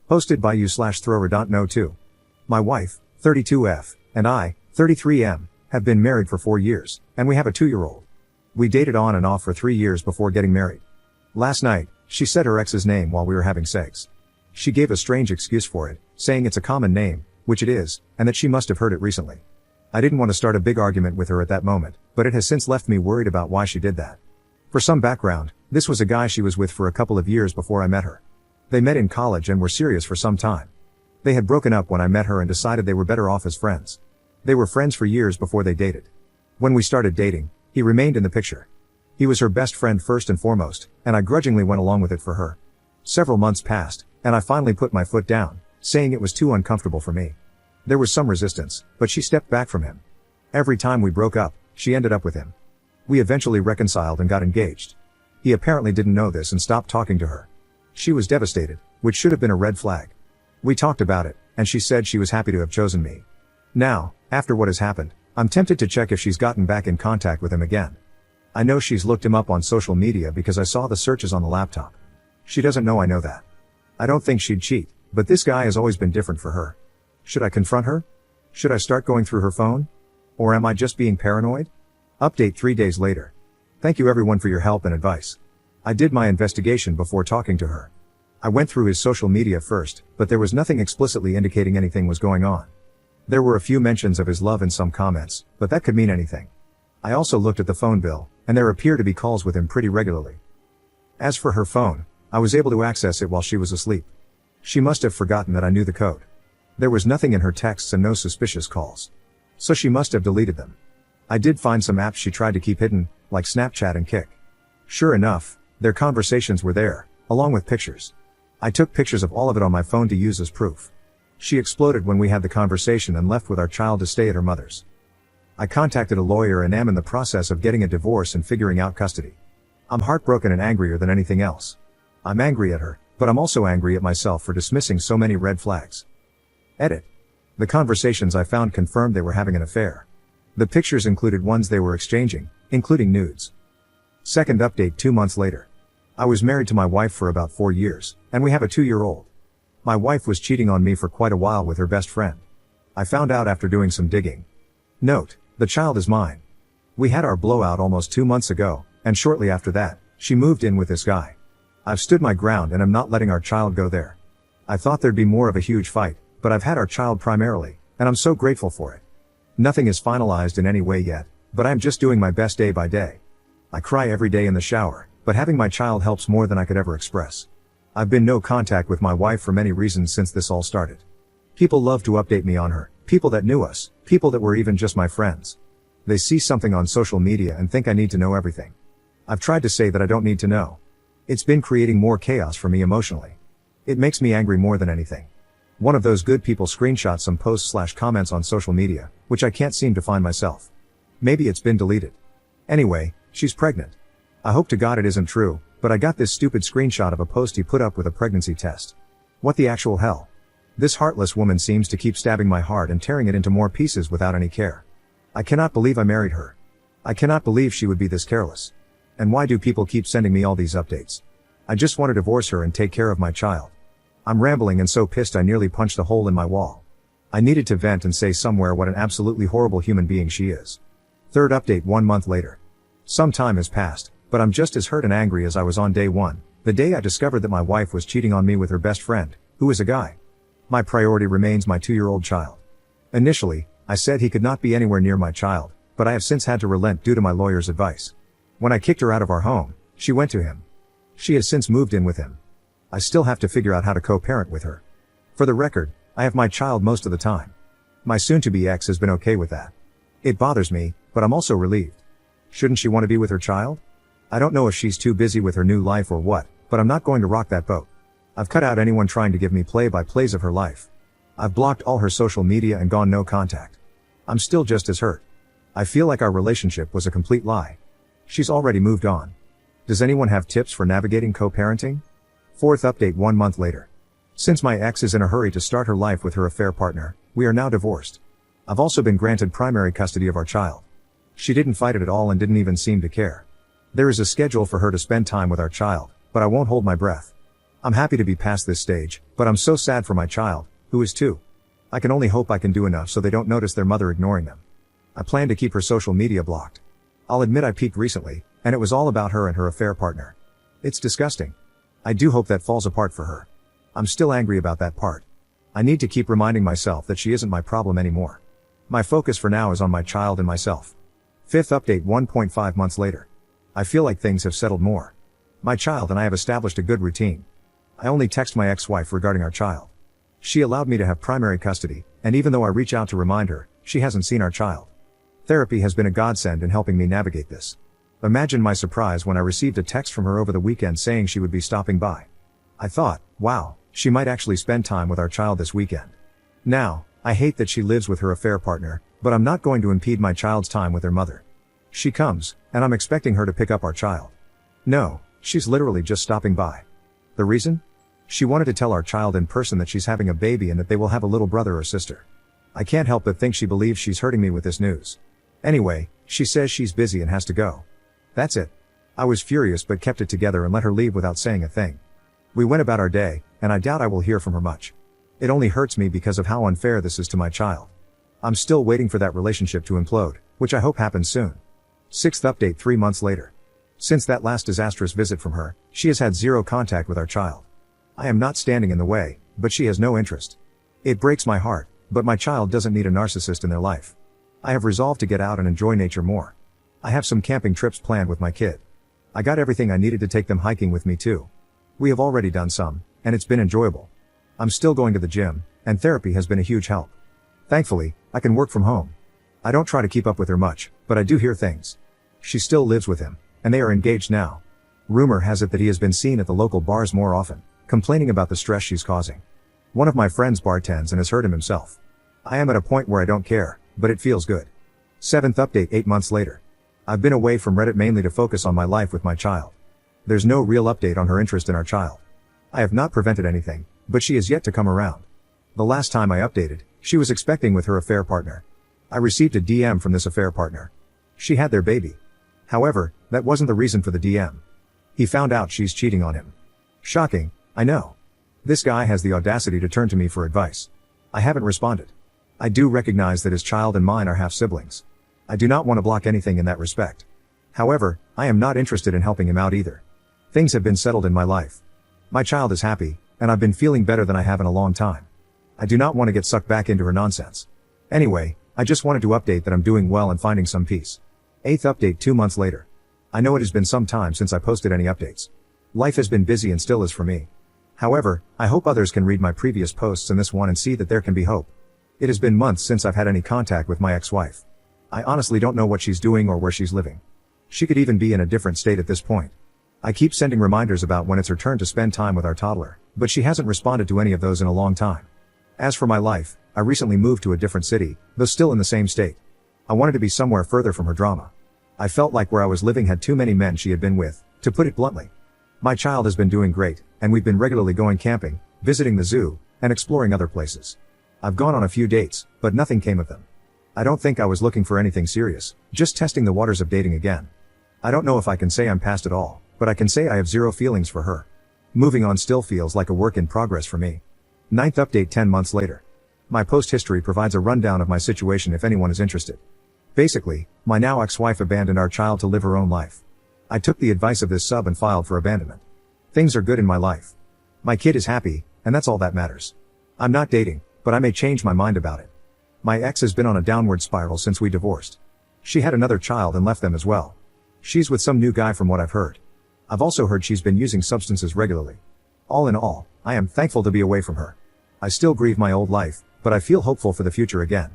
Posted by you/thrower.no2. My wife, 32F, and I, 33M, have been married for 4 years, and we have a 2-year-old. We dated on and off for 3 years before getting married. Last night, she said her ex's name while we were having sex. She gave a strange excuse for it, saying it's a common name, which it is, and that she must have heard it recently. I didn't want to start a big argument with her at that moment, but it has since left me worried about why she did that. For some background, this was a guy she was with for a couple of years before I met her. They met in college and were serious for some time. They had broken up when I met her and decided they were better off as friends. They were friends for years before they dated. When we started dating, he remained in the picture. He was her best friend first and foremost, and I grudgingly went along with it for her. Several months passed, and I finally put my foot down, saying it was too uncomfortable for me. There was some resistance, but she stepped back from him. Every time we broke up, she ended up with him. We eventually reconciled and got engaged. He apparently didn't know this and stopped talking to her. She was devastated, which should have been a red flag. We talked about it, and she said she was happy to have chosen me. Now, after what has happened, I'm tempted to check if she's gotten back in contact with him again. I know she's looked him up on social media because I saw the searches on the laptop. She doesn't know I know that. I don't think she'd cheat, but this guy has always been different for her. Should I confront her? Should I start going through her phone? Or am I just being paranoid? Update 3 days later. Thank you everyone for your help and advice. I did my investigation before talking to her. I went through his social media first, but there was nothing explicitly indicating anything was going on. There were a few mentions of his love in some comments, but that could mean anything. I also looked at the phone bill, and there appear to be calls with him pretty regularly. As for her phone, I was able to access it while she was asleep. She must have forgotten that I knew the code. There was nothing in her texts and no suspicious calls. So she must have deleted them. I did find some apps she tried to keep hidden, like Snapchat and Kik. Sure enough, their conversations were there, along with pictures. I took pictures of all of it on my phone to use as proof. She exploded when we had the conversation and left with our child to stay at her mother's. I contacted a lawyer and am in the process of getting a divorce and figuring out custody. I'm heartbroken and angrier than anything else. I'm angry at her, but I'm also angry at myself for dismissing so many red flags. Edit. The conversations I found confirmed they were having an affair. The pictures included ones they were exchanging, including nudes. Second update 2 months later. I was married to my wife for about 4 years, and we have a 2-year-old. My wife was cheating on me for quite a while with her best friend. I found out after doing some digging. Note, the child is mine. We had our blowout almost 2 months ago, and shortly after that, she moved in with this guy. I've stood my ground and I'm not letting our child go there. I thought there'd be more of a huge fight, but I've had our child primarily, and I'm so grateful for it. Nothing is finalized in any way yet, but I'm just doing my best day by day. I cry every day in the shower, but having my child helps more than I could ever express. I've been no contact with my wife for many reasons since this all started. People love to update me on her, people that knew us, people that were even just my friends. They see something on social media and think I need to know everything. I've tried to say that I don't need to know. It's been creating more chaos for me emotionally. It makes me angry more than anything. One of those good people screenshot some posts/comments on social media, which I can't seem to find myself. Maybe it's been deleted. Anyway, she's pregnant. I hope to God it isn't true, but I got this stupid screenshot of a post he put up with a pregnancy test. What the actual hell? This heartless woman seems to keep stabbing my heart and tearing it into more pieces without any care. I cannot believe I married her. I cannot believe she would be this careless. And why do people keep sending me all these updates? I just want to divorce her and take care of my child. I'm rambling and so pissed I nearly punched a hole in my wall. I needed to vent and say somewhere what an absolutely horrible human being she is. Third update 1 month later. Some time has passed, but I'm just as hurt and angry as I was on day one, the day I discovered that my wife was cheating on me with her best friend, who is a guy. My priority remains my 2-year-old child. Initially, I said he could not be anywhere near my child, but I have since had to relent due to my lawyer's advice. When I kicked her out of our home, she went to him. She has since moved in with him. I still have to figure out how to co-parent with her. For the record, I have my child most of the time. My soon-to-be ex has been okay with that. It bothers me, but I'm also relieved. Shouldn't she want to be with her child? I don't know if she's too busy with her new life or what, but I'm not going to rock that boat. I've cut out anyone trying to give me play-by-plays of her life. I've blocked all her social media and gone no contact. I'm still just as hurt. I feel like our relationship was a complete lie. She's already moved on. Does anyone have tips for navigating co-parenting? Fourth update 1 month later. Since my ex is in a hurry to start her life with her affair partner, we are now divorced. I've also been granted primary custody of our child. She didn't fight it at all and didn't even seem to care. There is a schedule for her to spend time with our child, but I won't hold my breath. I'm happy to be past this stage, but I'm so sad for my child, who is 2. I can only hope I can do enough so they don't notice their mother ignoring them. I plan to keep her social media blocked. I'll admit I peaked recently, and it was all about her and her affair partner. It's disgusting. I do hope that falls apart for her. I'm still angry about that part. I need to keep reminding myself that she isn't my problem anymore. My focus for now is on my child and myself. 5th update 1.5 months later. I feel like things have settled more. My child and I have established a good routine. I only text my ex-wife regarding our child. She allowed me to have primary custody, and even though I reach out to remind her, she hasn't seen our child. Therapy has been a godsend in helping me navigate this. Imagine my surprise when I received a text from her over the weekend saying she would be stopping by. I thought, wow, she might actually spend time with our child this weekend. Now, I hate that she lives with her affair partner, but I'm not going to impede my child's time with their mother. She comes, and I'm expecting her to pick up our child. No, she's literally just stopping by. The reason? She wanted to tell our child in person that she's having a baby and that they will have a little brother or sister. I can't help but think she believes she's hurting me with this news. Anyway, she says she's busy and has to go. That's it. I was furious but kept it together and let her leave without saying a thing. We went about our day, and I doubt I will hear from her much. It only hurts me because of how unfair this is to my child. I'm still waiting for that relationship to implode, which I hope happens soon. 6th update 3 months later. Since that last disastrous visit from her, she has had zero contact with our child. I am not standing in the way, but she has no interest. It breaks my heart, but my child doesn't need a narcissist in their life. I have resolved to get out and enjoy nature more. I have some camping trips planned with my kid. I got everything I needed to take them hiking with me too. We have already done some, and it's been enjoyable. I'm still going to the gym, and therapy has been a huge help. Thankfully, I can work from home. I don't try to keep up with her much, but I do hear things. She still lives with him, and they are engaged now. Rumor has it that he has been seen at the local bars more often, complaining about the stress she's causing. One of my friends bartends and has hurt him himself. I am at a point where I don't care, but it feels good. 7th update 8 months later. I've been away from Reddit mainly to focus on my life with my child. There's no real update on her interest in our child. I have not prevented anything, but she is yet to come around. The last time I updated, she was expecting with her affair partner. I received a DM from this affair partner. She had their baby. However, that wasn't the reason for the DM. He found out she's cheating on him. Shocking, I know. This guy has the audacity to turn to me for advice. I haven't responded. I do recognize that his child and mine are half siblings. I do not want to block anything in that respect. However, I am not interested in helping him out either. Things have been settled in my life. My child is happy, and I've been feeling better than I have in a long time. I do not want to get sucked back into her nonsense. Anyway, I just wanted to update that I'm doing well and finding some peace. 8th update 2 months later. I know it has been some time since I posted any updates. Life has been busy and still is for me. However, I hope others can read my previous posts and this one and see that there can be hope. It has been months since I've had any contact with my ex-wife. I honestly don't know what she's doing or where she's living. She could even be in a different state at this point. I keep sending reminders about when it's her turn to spend time with our toddler, but she hasn't responded to any of those in a long time. As for my life, I recently moved to a different city, though still in the same state. I wanted to be somewhere further from her drama. I felt like where I was living had too many men she had been with, to put it bluntly. My child has been doing great, and we've been regularly going camping, visiting the zoo, and exploring other places. I've gone on a few dates, but nothing came of them. I don't think I was looking for anything serious, just testing the waters of dating again. I don't know if I can say I'm past it all, but I can say I have zero feelings for her. Moving on still feels like a work in progress for me. 9th update 10 months later. My post history provides a rundown of my situation if anyone is interested. Basically, my now ex-wife abandoned our child to live her own life. I took the advice of this sub and filed for abandonment. Things are good in my life. My kid is happy, and that's all that matters. I'm not dating, but I may change my mind about it. My ex has been on a downward spiral since we divorced. She had another child and left them as well. She's with some new guy from what I've heard. I've also heard she's been using substances regularly. All in all, I am thankful to be away from her. I still grieve my old life, but I feel hopeful for the future again.